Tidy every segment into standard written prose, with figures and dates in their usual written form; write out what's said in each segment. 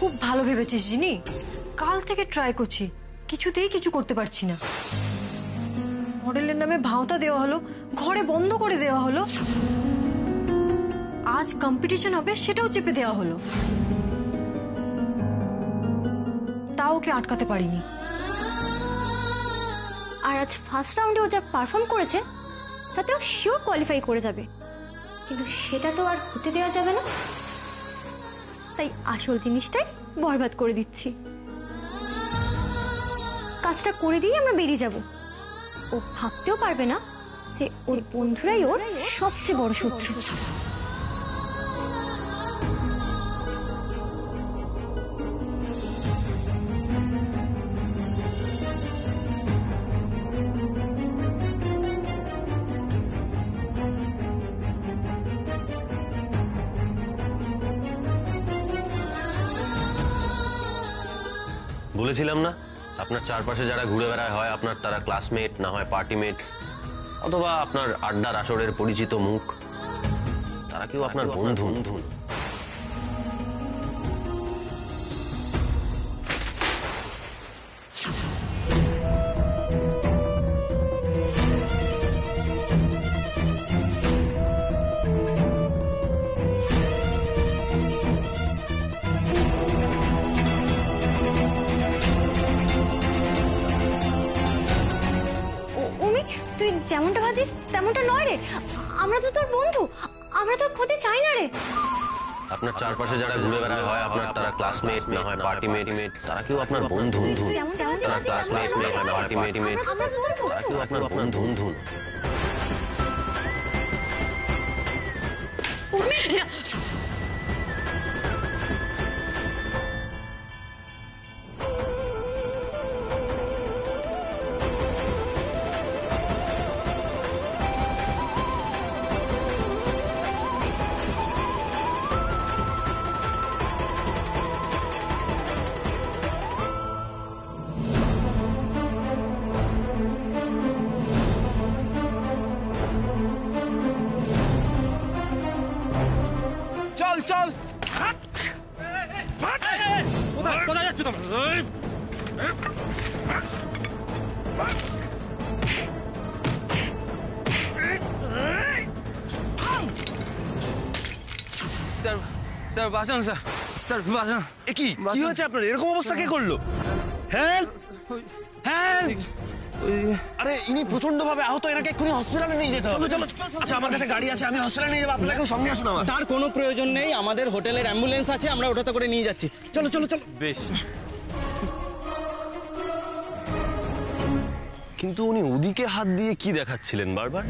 খুব ভালো ভেবেছিস জিনি। কাল থেকে ট্রাই করছি, কিছুতেই কিছু করতে পারছি না। মডেলের নামে ভাওতা দেওয়া হলো, ঘরে বন্ধ করে দেওয়া হলো, আজ কম্পিটিশন হবে সেটাও চেপে দেওয়া হলো, তাও ওকে আটকাতে পারিনি। আর আজ ফার্স্ট রাউন্ডে ও যা পারফর্ম করেছে তাতে ও শিওর কোয়ালিফাই করে যাবে, কিন্তু সেটা তো আর হতে দেওয়া যাবে না। তাই আসল জিনিসটাই বরবাদ করে দিচ্ছি। কাজটা করে দিয়ে আমরা বেরিয়ে যাব। ও ভাবতেও পারবে না যে ওর বন্ধুরাই ওর সবচেয়ে বড় শত্রু। বলেছিলাম না, আপনার চারপাশে যারা ঘুরে বেড়ায় হয় আপনার তারা ক্লাসমেট, না হয় পার্টিমেট, অথবা আপনার আড্ডার আসরের পরিচিত মুখ, তারা কেউ আপনার বন্ধু। তুই যেমনটা ভাবিস তেমনটা নয় রে। আমরা তো তোর বন্ধু, আমরা তোর ক্ষতি চাই না রে। আপনার চারপাশে যারা ঘুরে বেড়ায় হয় আপনার তারা ক্লাসমেট, না হয় পার্টিমেট, তারা কেউ আপনার বন্ধু। তারা ক্লাসমেট, না হয় পার্টিমেট, তারা কেউ আপনার বন্ধু। চল চল, কোথায় যাচ্ছ তোমরা? স্যার বাঁচান, স্যার বাঁচান। কি হয়েছে আপনার? এরকম অবস্থা কে করলো? Help help! আরে ইনি প্রচন্ড ভাবে আহত, এনাকে এক্ষুনি হসপিটালে নিয়ে যেতে হবে। আচ্ছা আমার কাছে গাড়ি আছে, আমি হসপিটালে নিয়ে যাবো, আপনাকেও সঙ্গে আসুন আমার। তার কোনো প্রয়োজন নেই, আমাদের হোটেলের অ্যাম্বুলেন্স আছে, আমরা ওটাতে করে নিয়ে যাচ্ছি। চলো চলো চলো। বেশ, কিন্তু উনি ওদিকে হাত দিয়ে কি দেখাচ্ছিলেন বারবার?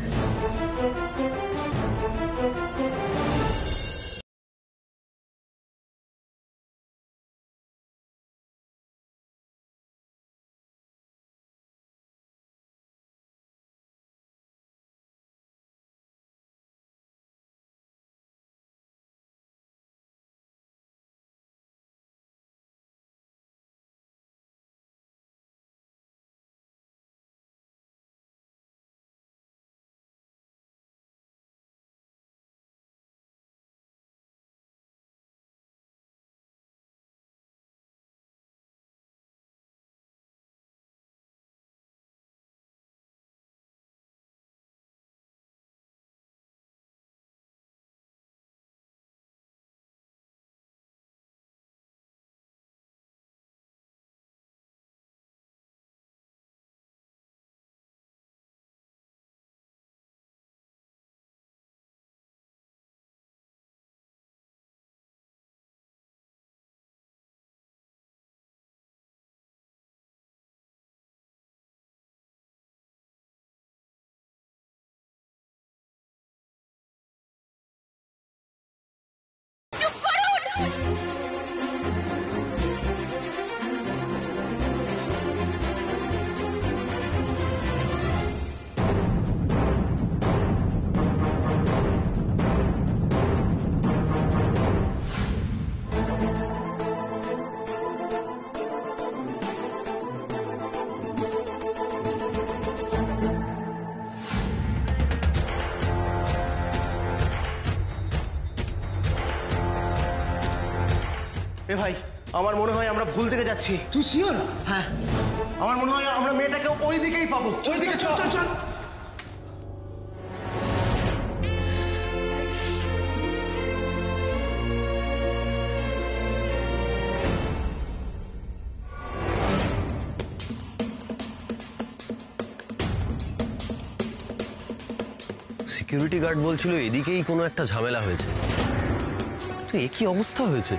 এ ভাই, আমার মনে হয় আমরা ভুল দিকে যাচ্ছি। তুই শিওর? হ্যাঁ, আমার মনে হয় আমরা মেয়েটাকে ওই দিকেই পাবো। ওই দিকে চল চল চল। সিকিউরিটি গার্ড বলছিল এদিকেই কোনো একটা ঝামেলা হয়েছে। তো এ কি অবস্থা হয়েছে?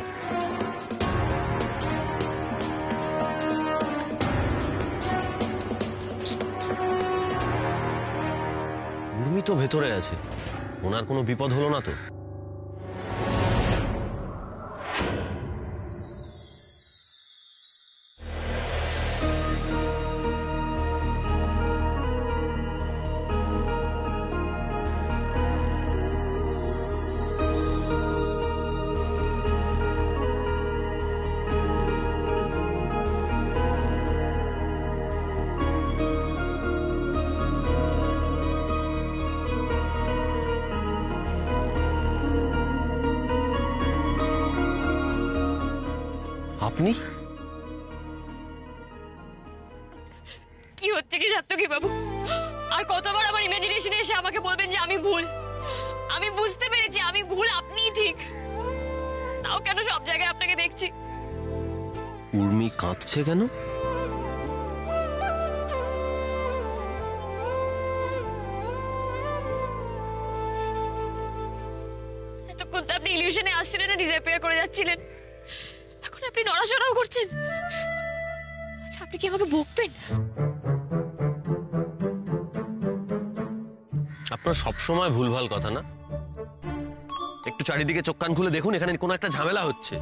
উর্মি তো ভেতরে আছে, ওনার কোনো বিপদ হলো না তো? আপনি? কি হচ্ছে কি সাত্তকী বাবু? আর কতবার আমার ইমাজিনেশনে এসে আমাকে বলবেন যে আমি ভুল? আমি বুঝতে পেরেছি আমি ভুল, আপনিই ঠিক। তাও কেন সব জায়গায় আপনাকে দেখছি? উর্মি কাঁদছে কেন? এতক্ষণ তো আপনি ইলিউশনে আসছিলেন না ডিসঅ্যাপিয়ার করে যাচ্ছিলেন, এখন আপনি নড়াচড়াও করছেন। আচ্ছা, আপনি কি আমাকে বকবেন? আপনার সবসময় ভুলভাল কথা না? একটু চারিদিকে চোখ কান খুলে দেখুন, এখানে কোনো একটা ঝামেলা হচ্ছে।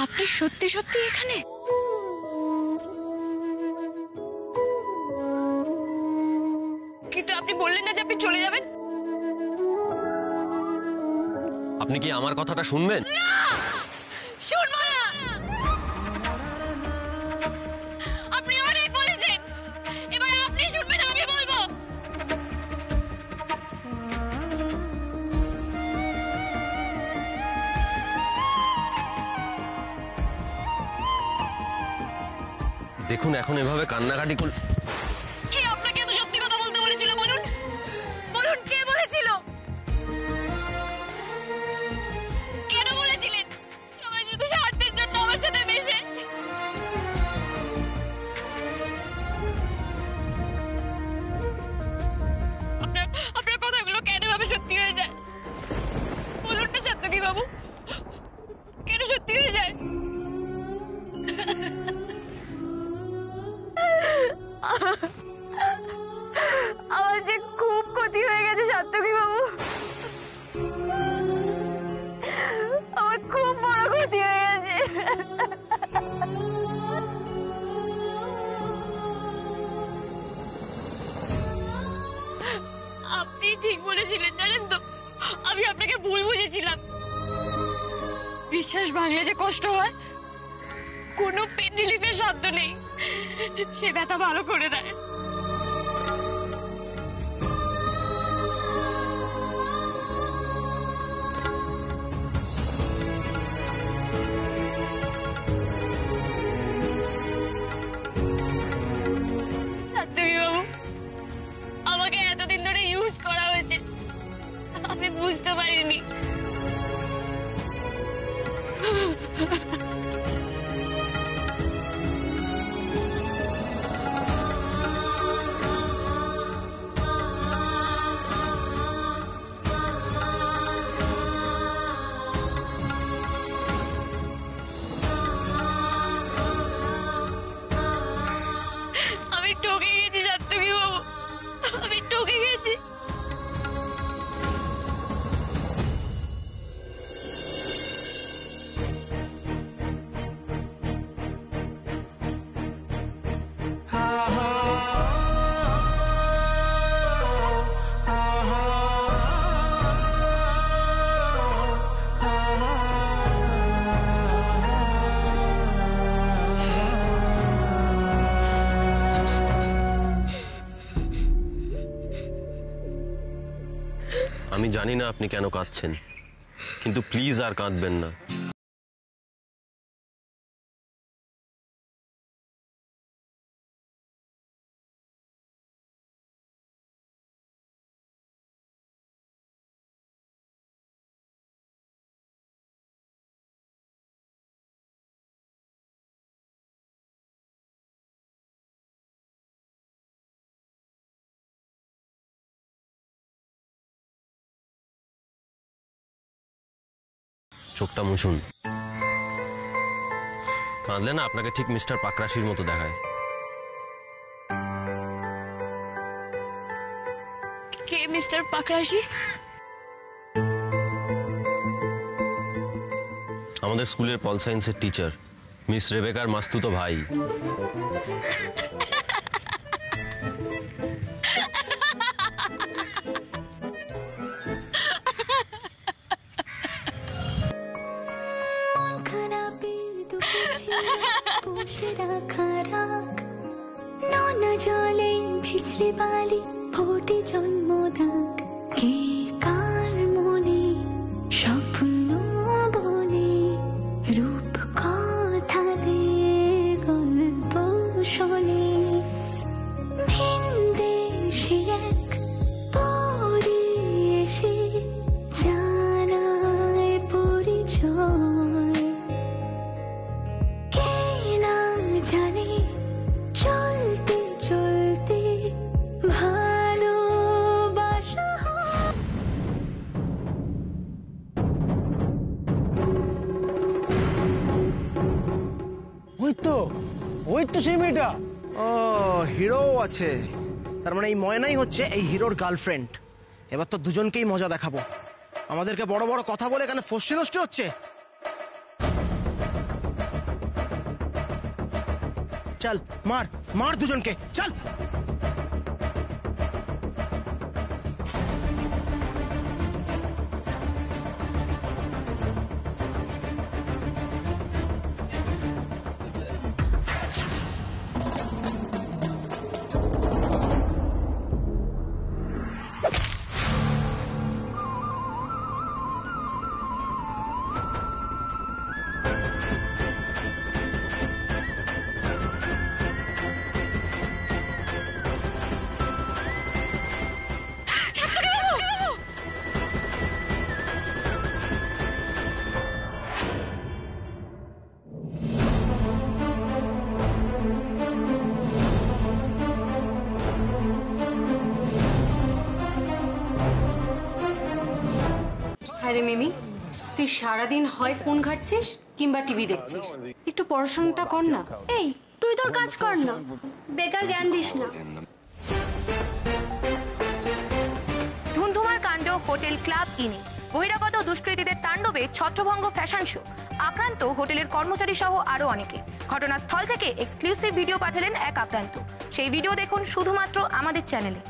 আপনি সত্যি সত্যি এখানে? কিন্তু আপনি বললেন না যে আপনি চলে যাবেন? আপনি কি আমার কথাটা শুনবেন? শুনবো না। আপনি অনেক বলেছেন, এবার আপনি শুনবেন, আমি বলবো। দেখুন, এখন এভাবে কান্নাকাটি করলে কে আপনাকে এত সত্যি কথা বলতে বলেছিল বলুন? বলুন, কে বলেছিল? কেন বলেছিলেন? সবাই শুধু স্বার্থের জন্য আমার সাথে মেশে। আপনার কথাগুলো কেন ভাবে সত্যি হয়ে যায়? বলুন না সাত্তকী বাবু, কেন সত্যি হয়ে যায়? আমার যে খুব ক্ষতি হয়ে গেছে সাত্তকী বাবু, আমার খুব বড় ক্ষতি হয়ে গেছে। আপনি ঠিক বলেছিলেন জানেন তো, আমি আপনাকে ভুল বুঝেছিলাম। বিশ্বাস ভাঙলে যে কষ্ট হয়, কোনো পেন রিলিফের শব্দ নেই, সে ব্যথা ভালো করে দেয়। সাত্তকী বাবু, আমাকে এতদিন ধরে ইউজ করা হয়েছে, আমি বুঝতে পারিনি। আমি ঠকে গেছি সাত্তকী বাবু, আমি ঠকে গেছি। আমি জানি না আপনি কেন কাঁদছেন, কিন্তু প্লিজ আর কাঁদবেন না। চোখটা মুছুন। কাঁদলে না আপনাকে ঠিক মিস্টার পাকরাশির মতো দেখায়। কে মিস্টার পাকরাশি? আমাদের স্কুলের পল সায়েন্সের টিচার, মিস রেবেকার মাস্তুতো ভাই। জলে ভিজলে বালি ফোটে জন্মদাগ, কে কার মনে স্বপ্ন বনে রূপ কথা দে গল্প শোনে। ভিনদেশে এক পরি এসে জানায় পরিচয়, কে না জানে চলতে চলতে ভালোবাসা। ওই তো সেই মেয়েটা। ও হিরো আছে, তার মানে এই ময়নাই হচ্ছে এই হিরোর গার্লফ্রেন্ড। এবার তো দুজনকেই মজা দেখাবো। আমাদেরকে বড় বড় কথা বলে এখানে ফষ্টি নষ্টি হচ্ছে। চল মার মার দুজনকে, চল। আরে মিমি, তুই সারাদিন হয় ফোন ঘাটছিস কিংবা টিভি দেখছিস, একটু পড়াশোনাটা কর না। এই তুই তোর কাজ কর না, বেকার জ্ঞান দিস না। ধুন্ধুমার কাণ্ড হোটেল ক্লাব ইনে, বহিরাগত দুষ্কৃতীদের তাণ্ডবে ছত্রভঙ্গ ফ্যাশন শো, আক্রান্ত হোটেলের কর্মচারী সহ আরো অনেকে। ঘটনাস্থল থেকে এক্সক্লুসিভ ভিডিও পাঠালেন এক আক্রান্ত। সেই ভিডিও দেখুন শুধুমাত্র আমাদের চ্যানেলে।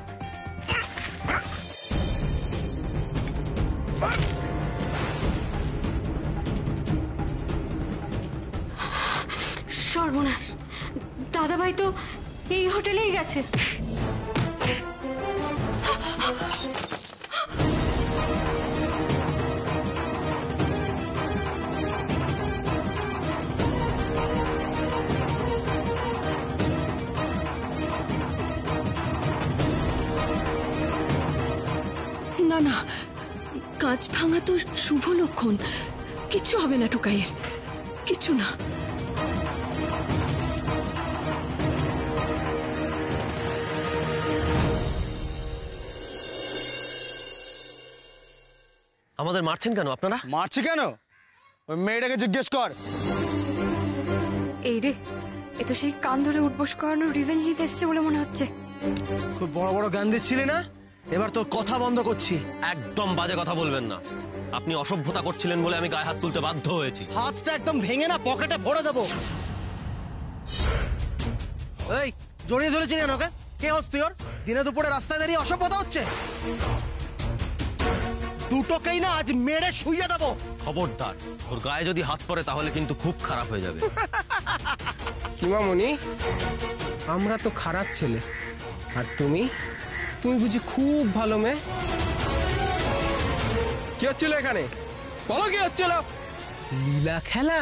সর্বনাশ, দাদাভাই তো এই হোটেলেই গেছে। না না, কাঁচ ভাঙা তো শুভ লক্ষণ, কিচ্ছু হবে না টুকাইয়ের, কিছু না। আমাদের মারছেন কেন আপনারা? মারছি কেন? ওই মেয়েটাকে জিজ্ঞেস কর। এই রে, এ তো সেই কান ধরে উঠবোস করানোর রিভেঞ্জ নিতে এসছে বলে মনে হচ্ছে। খুব বড় বড় গান দিচ্ছিলি না, এবার তোর কথা বন্ধ করছি। একদম বাজে কথা বলবেন না। আপনি অসভ্যতা করছিলেন বলে আমি গায়ে হাত তুলতে বাধ্য হয়েছি। হাতটা একদম ভেঙে না পকেটে ভরে দেবো। এই জড়িয়ে ধরেছি কেন ওকে? কে হস তুই? ওর দিনে দুপুরে রাস্তায় দাঁড়িয়ে অসভ্যতা হচ্ছে। দুটোকেই না আজ মেরে শুইয়ে দেবো। খবরদার, ওর গায়ে যদি হাত পড়ে তাহলে কিন্তু খুব খারাপ হয়ে যাবে। কিমা মনি, আমরা তো খারাপ ছেলে, আর তুমি বুঝি খুব ভালো মেয়ে। কি হচ্ছিল এখানে? বলো কি হচ্ছিল? লীলা খেলা?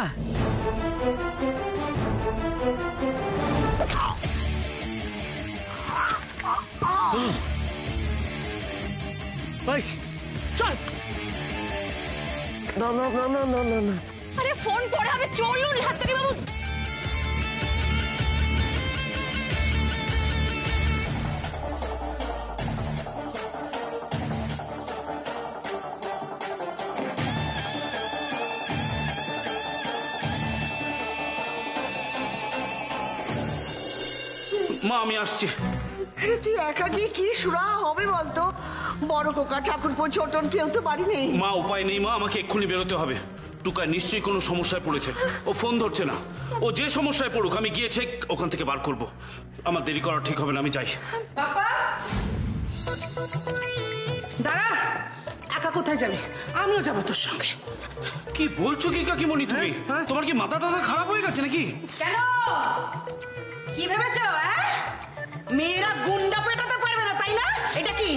চল। না না না না না না না, আরে ফোন পরে হবে, চলুন সাত্তকী বাবু। মা আমি আসছি। তুই একা গিয়ে কি সুরা হবে বলতো? বড় কোকা ঠাকুরপো ছোটন কেউ তো বাড়ি নেই। মা উপায় নেই মা, আমাকে এক্ষুনি বেরোতে হবে। টুকাই নিশ্চয়ই কোনো সমস্যায় পড়েছে, ও ফোন ধরছে না। ও যে সমস্যায় পড়ুক, আমি গিয়ে ঠিক ওখান থেকে বার করব। আমার দেরি করা ঠিক হবে না, আমি যাই। দাঁড়া, একা কোথায় যাবে? আমিও যাবো তোর সঙ্গে। কি বলছো কি কাকিমণি তুমি? তোমার কি মাথা টাথা খারাপ হয়ে গেছে নাকি? কেন, কি ভেবেছো? মেয়েরা গুন্ডা পেটাতে পারবে না তাই না? এটা কি,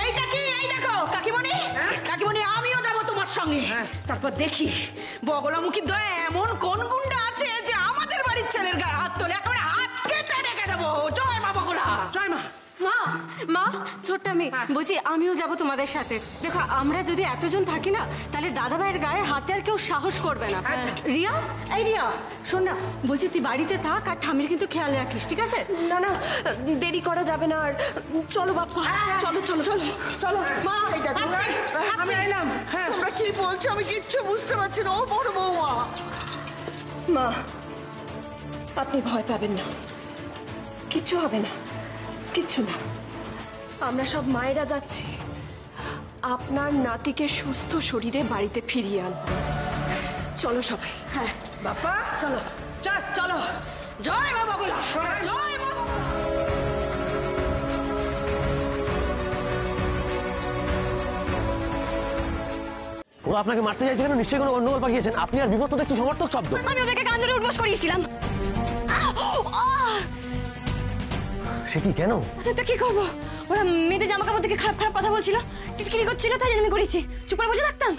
এইটা কি? এই দেখো কাকিমণি, কাকিমণি আমিও যাবো তোমার সঙ্গে। তারপর দেখি বগলামুখী দয়া এমন কোন গুন্ডা আছে যে আমাদের বাড়ির ছেলের গায়ে হাত তোলে, একেবারে হাত কেটে রেখে দেবো। জয় মা বগলা, জয় মা। মা, মা, ছোট্ট মেয়ে, বলছি আমিও যাব তোমাদের সাথে। দেখো, আমরা যদি এতজন থাকি না, তাহলে দাদা ভাইয়ের গায়ে হাতে আর কেউ সাহস করবে না। রিয়া, এই রিয়া, শোন না, বলছি তুই বাড়িতে থাক আর ঠামির কিন্তু খেয়াল রাখিস, ঠিক আছে? না না, দেরি করা যাবে না। আর চলো বাপ্পা, চলো চলো চলো চলো। মা, আমি এলাম। তোমরা কি বলছো আমি কিচ্ছু বুঝতে পারছি না। ও বড় বৌমা। মা, আপনি ভয় পাবেন না, কিচ্ছু হবে না, কিচ্ছু না। আমরা সব মায়েরা যাচ্ছি আপনার নাতিকে সুস্থ শরীরে বাড়িতে ফিরিয়ে আন। চলো সবাই। হ্যাঁ বাপ্পা, চলো চল চলো। জয় মা বগলা, জয় মা। ওরা আপনাকে মারতে চাইছে কেন? নিশ্চয়ই কোনো গন্ডগোল পাকিয়েছেন। আপনি আর বিপদ তো একটু সমর্থক শব্দ। আমি ওদেরকে কান ধরে উঠবস করিয়েছিলাম। সে কি, কেন? তা কি করবো? ওরা মেয়েদের জামা কাপড় থেকে খারাপ খারাপ কথা বলছিল, টিটকিরি করছিল, তাই জন্য আমি করেছি। চুপ করে বসে থাকতাম?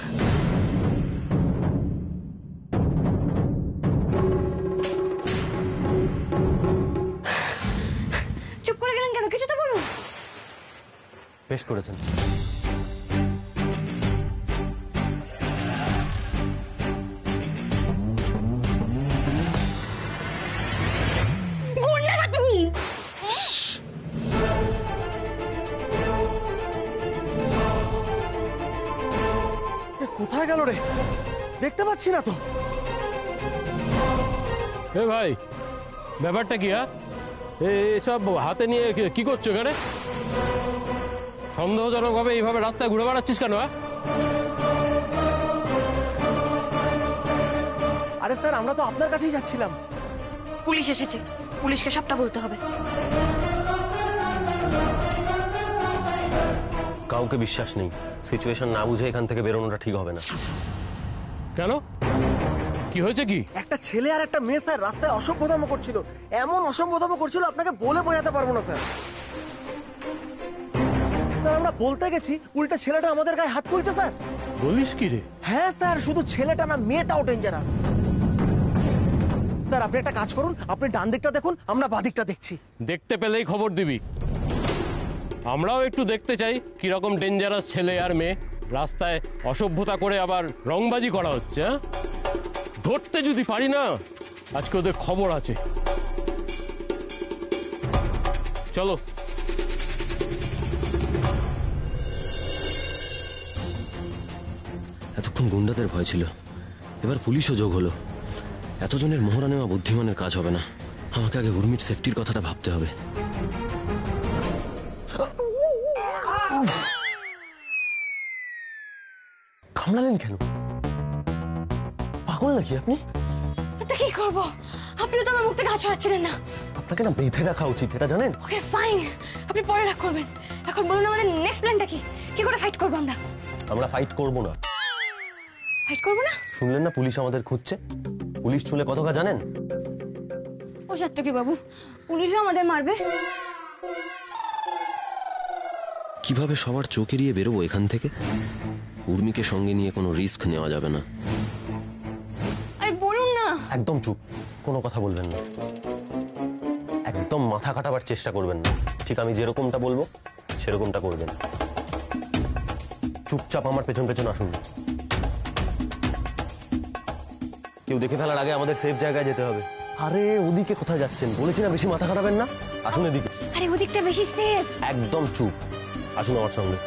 চুপ করে গেলেন কেন? কিছু তো বলুন। বেশ করেছেন। কোথায় গেল রে? দেখতে পাচ্ছি না তো। এ ভাই, ব্যাপারটা কি? এসব হাতে নিয়ে কি করছো এখানে? সন্দেহজনক ভাবে এইভাবে রাস্তায় ঘুরে বেড়াচ্ছিস কেন? আরে স্যার, আমরা তো আপনার কাছেই যাচ্ছিলাম। পুলিশ এসেছে, পুলিশকে সবটা বলতে হবে। কাউকে বিশ্বাস নেই। সিচুয়েশন না বুঝে এখান থেকে বেরোনোটা ঠিক হবে না। কেন, কি হয়েছে? কি একটা ছেলে আর একটা মেয়ে স্যার রাস্তায় অসভ্যতাম করছিল। এমন অসভ্যতাম করছিল আপনাকে বলে বোঝাতে পারবো না স্যার। স্যার আমরা বলতে গেছি, উল্টা ছেলেটা আমাদের গায়ে হাত তুলছে স্যার। বলিস কি রে? হ্যাঁ স্যার, শুধু ছেলেটা না, মেয়েটাও ডেঞ্জারাস। স্যার আপনি একটা কাজ করুন, আপনি ডান দিকটা দেখুন, আমরা বাঁ দিকটা দেখছি। দেখতে পেলেই খবর দিবি। আমরাও একটু দেখতে চাই কিরকম ডেঞ্জারাস ছেলে আর মেয়ে। রাস্তায় অসভ্যতা করে আবার রংবাজি করা হচ্ছে। ধরতে যদি পারি না, আজকে ওদের খবর আছে। চলো। এতক্ষণ গুন্ডাদের ভয় ছিল, এবার পুলিশও যোগ হলো। এতজনের মোহরা নেওয়া বুদ্ধিমানের কাজ হবে না। আমাকে আগে উর্মির সেফটির কথাটা ভাবতে হবে। কামড়ালেন কেন? পাগল নাকি আপনি? তা কি করবো? আপনিও তো আমার মুখ থেকে হাত সরাচ্ছিলেন না। আপনাকে না বেঁধে রাখা উচিত, এটা জানেন? ওকে ফাইন, আপনি পরে রাগ করবেন। এখন বলুন আমাদের নেক্সট প্ল্যানটা কি? কি করে ফাইট করবো আমরা? আমরা ফাইট করব না। ফাইট করবো না? শুনলেন না পুলিশ আমাদের খুঁজছে? পুলিশ ছুলে কত কা জানেন? ও সাত্তকী বাবু, পুলিশও আমাদের মারবে। কিভাবে সবার চোখ এড়িয়ে বেরোবো এখান থেকে? উর্মিকে সঙ্গে নিয়ে কোনো রিস্ক নেওয়া যাবে না। আরে বলুন না। একদম চুপ, কোনো কথা বলবেন না, একদম মাথা কাটাবার চেষ্টা করবেন না। ঠিক আমি যেরকমটা বলবো সেরকমটা করবেন। চুপচাপ আমার পেছন পেছন আসুন। কেউ দেখে ফেলার আগে আমাদের সেফ জায়গায় যেতে হবে। আরে ওদিকে কোথায় যাচ্ছেন? বলেছি না বেশি মাথা খাটাবেন না, আসুন এদিকে। আরে ওদিকটা বেশি সেফ। একদম চুপ, আসুন আমার সঙ্গে।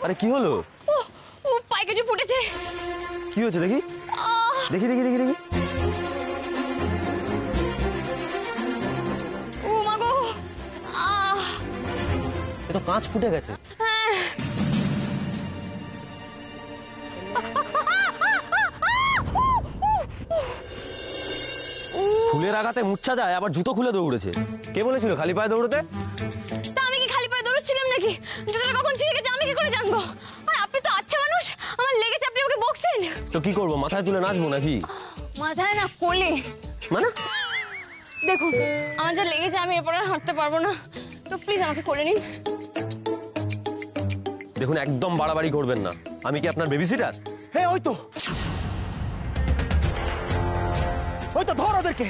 আরে কি হলো? ও পায়ে কিছু ফুটেছে। কি হয়েছে দেখি? দেখি দেখি দেখি দেখি। ও মা গো, এ তো কাঁচ ফুটে গেছে। ফুলের আঘাতে মূর্ছা যায়, আবার জুতো খুলে দৌড়েছে। কে বলেছিল খালি পায়ে দৌড়তে? তা আমি কি খালি পায়ে দৌড়চ্ছিলাম নাকি? জুতোটা কখন ছিঁড়ে গেছে আমি কি করে জানবো? আর আপনি তো আচ্ছা মানুষ, আমার লেগেছে আপনি ওকে বকছেন। তো কি করবো, মাথায় তুলে নাচবো নাকি? মাথায় না, কোলে। মানে? দেখুন আমার যা লেগেছে আমি এরপর আর হাঁটতে পারবো না, তো প্লিজ আমাকে কোলে নিন। দেখুন একদম বাড়াবাড়ি করবেন না। আমি কি আপনার বেবি সিটার? হ্যাঁ ওই তো ধর ওদেরকে।